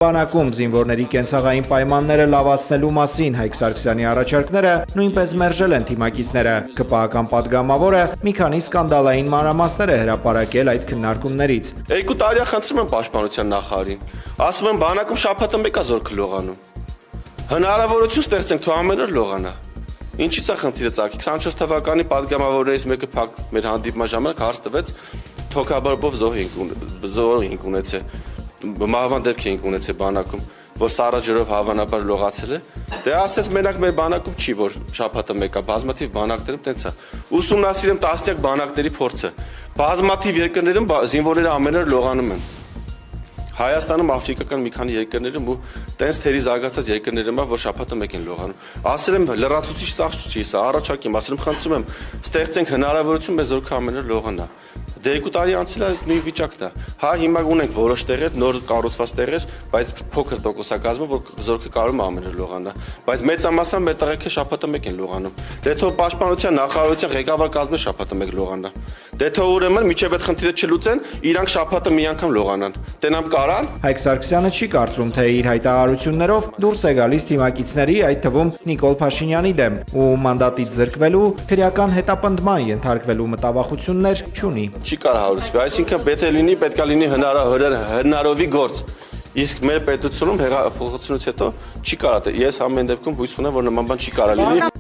Բանակում զինվորների կենցաղային պայմանները լավացնելու մասին Հայկ Սարգսյանի առաջարկները նույնպես մերժել են թիմակիցները։ ԿՊԱ-ական падգամավորը մի քանի սկանդալային մանրամասներ է հրապարակել այդ քննարկումներից։ 2 տարի խնդրում եմ պաշտպանության նախարարին։ Ասում եմ բանակում շաբաթը մեկ է զորքը լողանում։ Հնարավորություն ստեղծենք თუ ամեն օր լողանա։ Ինչի՞ց է խնդիրը ծագի։ 24 թվականի падգամավորներից մեկը փակ մեր հանդիպման ժամանակ հարց տվեց թոքաբորբով զոհ ենք ունեցել։ Մահվան դեպք ենք ունեցել բանակում, որ սառաջերով հավանաբար լողացել է։ Դե ասես մենակ մեր բանակում չի, որ շաբաթը մեկը բազմաթիվ բանակներում տենց է։ Ուսումնասիրեմ տասնյակ բանակների փորձը։ Բազմաթիվ երկրներում զինվորները ամեն օր լողանում են։ Հայաստանում աֆրիկական մի քանի երկրներում ու տենց թերի զարգացած երկրներում որ շաբաթը մեկ են լողանում։ Ասել եմ լրացուցիչ սաղ չի, սա առաջարկեմ, ասել եմ խնդրում եմ, ստեղծենք հնարավորություն մեզ զորքը ամեն օր լողանա։ Դե 2 տարի անցել է նույն վիճակն է։ Հա հիմա ունենք որոշ տեղեր, նոր կառուցված տեղեր, բայց փոքր տոկոսակազմով որ զորքը կարող է ամեն օր լողանա, բայց մեծամասամբ մեր տղեկը շաբաթը մեկ են լողանում։ Դե թող պաշտպանության նախարարության ղեկավար կազմը շաբաթը մեկ լողանա։ Դե թող ուրեմն միջև այդ խնդիրը չլուծեն, իրանք շաբաթը մի անգամ լողանան։ Տենամ կարան։ Հայկ Սարգսյանը չի կարծում, թե իր հայտարարություններով դուրս է գալիս թիմակիցների, այդ թվում Նիկոլ Փաշինյանի դեմ, ու մանդատից զրկվելու, քրեական հետապնդման ենթարկվելու մտավախություններ չունի։ Չի կարող հարուցվի, այսինքն պետք է լինի հնարովի գործ։ Իսկ մեր պետությունում հեղափոխությունից հետո չի կարող։ Ես ամեն դեպքում հույս ունեմ, որ նման բան չի կարող լինի։